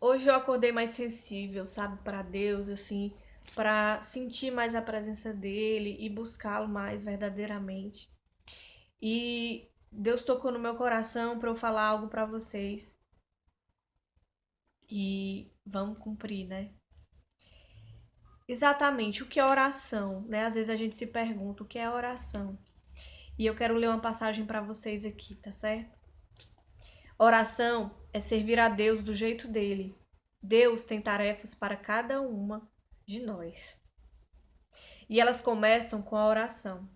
Hoje eu acordei mais sensível, sabe, para Deus, assim, para sentir mais a presença dele e buscá-lo mais verdadeiramente. E Deus tocou no meu coração para eu falar algo para vocês e vamos cumprir, né? Exatamente, o que é oração, né? Às vezes a gente se pergunta o que é oração. E eu quero ler uma passagem para vocês aqui, tá certo? Oração é servir a Deus do jeito dele. Deus tem tarefas para cada uma de nós. E elas começam com a oração.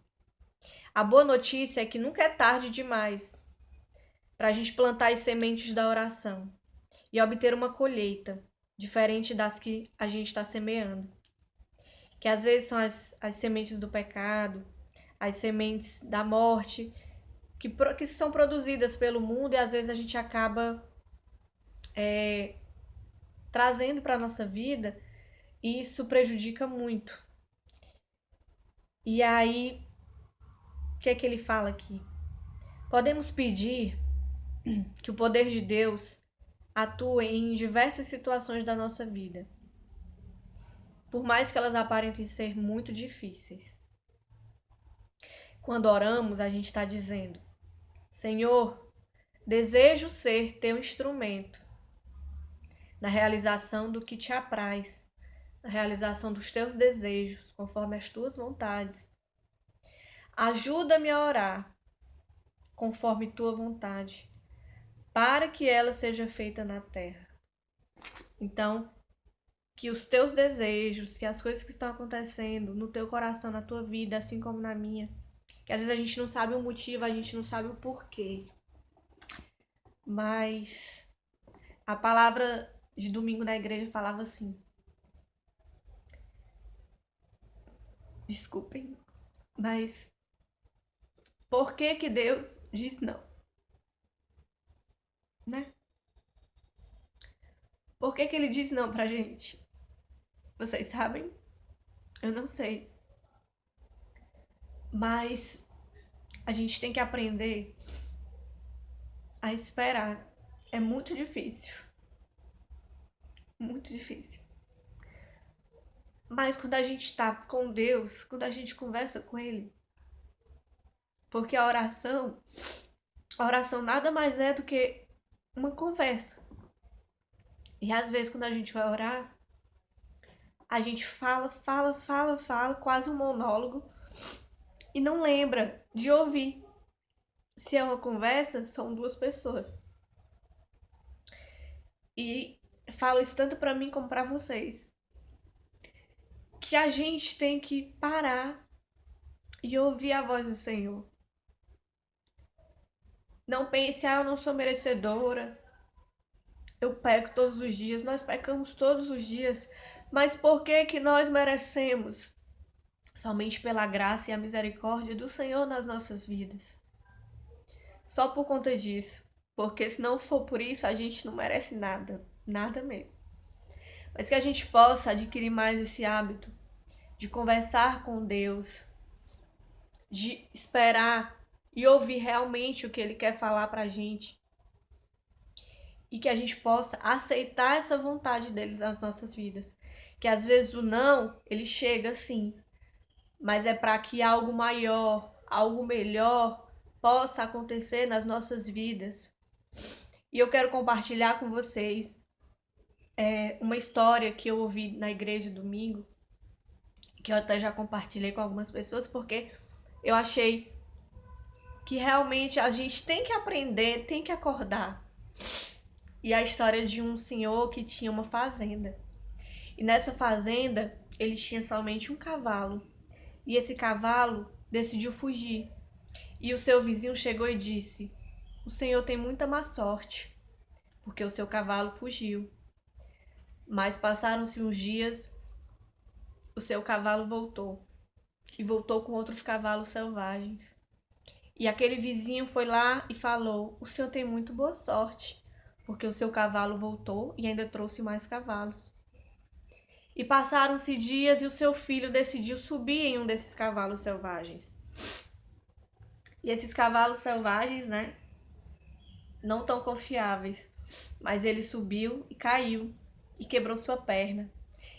A boa notícia é que nunca é tarde demais para a gente plantar as sementes da oração e obter uma colheita diferente das que a gente está semeando. Que às vezes são as sementes do pecado, as sementes da morte, que são produzidas pelo mundo e às vezes a gente acaba trazendo para a nossa vida e isso prejudica muito. E aí, o que é que ele fala aqui? Podemos pedir que o poder de Deus atue em diversas situações da nossa vida, por mais que elas aparentem ser muito difíceis. Quando oramos, a gente está dizendo: Senhor, desejo ser teu instrumento na realização do que te apraz, na realização dos teus desejos, conforme as tuas vontades. Ajuda-me a orar conforme tua vontade, para que ela seja feita na terra. Então, que os teus desejos, que as coisas que estão acontecendo no teu coração, na tua vida, assim como na minha, que às vezes a gente não sabe o motivo, a gente não sabe o porquê, mas a palavra de domingo na igreja falava assim, desculpem, mas por que que Deus diz não, né? Por que que ele diz não pra gente? Vocês sabem? Eu não sei. Mas a gente tem que aprender a esperar. É muito difícil. Muito difícil. Mas quando a gente tá com Deus, quando a gente conversa com Ele, porque a oração nada mais é do que uma conversa. E às vezes quando a gente vai orar, a gente fala, quase um monólogo, e não lembra de ouvir. Se é uma conversa, são duas pessoas. E falo isso tanto para mim como para vocês. Que a gente tem que parar e ouvir a voz do Senhor. Não pense, eu não sou merecedora. Eu peco todos os dias, nós pecamos todos os dias. Mas por que que nós merecemos? Somente pela graça e a misericórdia do Senhor nas nossas vidas. Só por conta disso. Porque se não for por isso, a gente não merece nada. Nada mesmo. Mas que a gente possa adquirir mais esse hábito de conversar com Deus, de esperar e ouvir realmente o que Ele quer falar pra gente. E que a gente possa aceitar essa vontade deles nas nossas vidas. Que às vezes o não, ele chega assim, mas é para que algo maior, algo melhor possa acontecer nas nossas vidas. E eu quero compartilhar com vocês uma história que eu ouvi na igreja domingo, que eu até já compartilhei com algumas pessoas, porque eu achei que realmente a gente tem que aprender, tem que acordar. E a história de um senhor que tinha uma fazenda. E nessa fazenda, ele tinha somente um cavalo. E esse cavalo decidiu fugir. E o seu vizinho chegou e disse: O senhor tem muita má sorte, porque o seu cavalo fugiu. Mas passaram-se uns dias, o seu cavalo voltou. E voltou com outros cavalos selvagens. E aquele vizinho foi lá e falou: O senhor tem muito boa sorte, porque o seu cavalo voltou e ainda trouxe mais cavalos. E passaram-se dias e o seu filho decidiu subir em um desses cavalos selvagens. E esses cavalos selvagens, né, não tão confiáveis. Mas ele subiu e caiu e quebrou sua perna.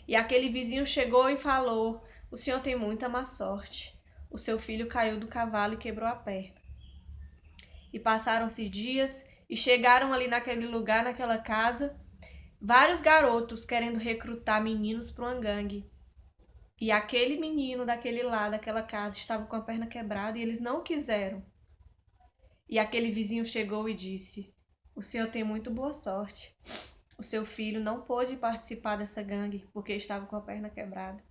E aquele vizinho chegou e falou: "O senhor tem muita má sorte. O seu filho caiu do cavalo e quebrou a perna." E passaram-se dias e chegaram ali naquele lugar, naquela casa, vários garotos querendo recrutar meninos para uma gangue. E aquele menino daquele lado, daquela casa, estava com a perna quebrada e eles não quiseram. E aquele vizinho chegou e disse: "O senhor tem muito boa sorte. O seu filho não pôde participar dessa gangue porque estava com a perna quebrada."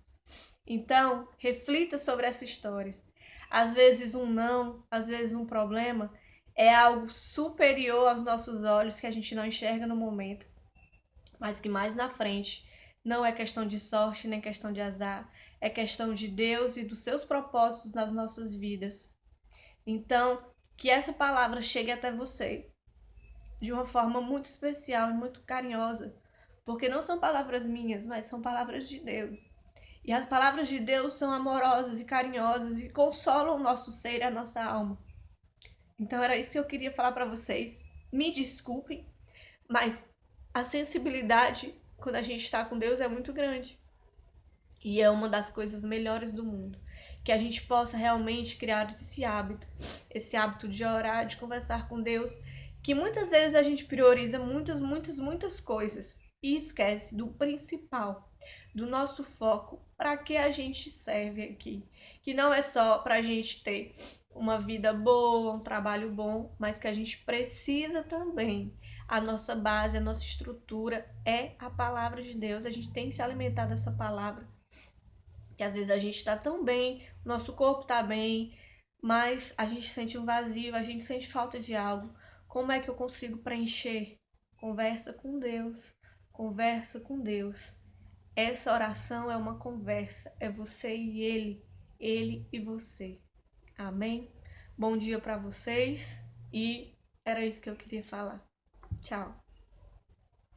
Então, reflita sobre essa história. Às vezes um não, às vezes um problema é algo superior aos nossos olhos que a gente não enxerga no momento, mas que mais na frente não é questão de sorte nem questão de azar, é questão de Deus e dos seus propósitos nas nossas vidas. Então, que essa palavra chegue até você de uma forma muito especial e muito carinhosa, porque não são palavras minhas, mas são palavras de Deus. E as palavras de Deus são amorosas e carinhosas e consolam o nosso ser e a nossa alma. Então era isso que eu queria falar para vocês. Me desculpem, mas a sensibilidade quando a gente está com Deus é muito grande. E é uma das coisas melhores do mundo. Que a gente possa realmente criar esse hábito de orar, de conversar com Deus, que muitas vezes a gente prioriza muitas coisas e esquece do principal, do nosso foco, para que a gente serve aqui. Que não é só para a gente ter uma vida boa, um trabalho bom, mas que a gente precisa também. A nossa base, a nossa estrutura é a palavra de Deus. A gente tem que se alimentar dessa palavra. Que às vezes a gente tá tão bem, nosso corpo tá bem, mas a gente sente um vazio, a gente sente falta de algo. Como é que eu consigo preencher? Conversa com Deus. Conversa com Deus. Essa oração é uma conversa, é você e ele e você. Amém? Bom dia para vocês e era isso que eu queria falar. Tchau.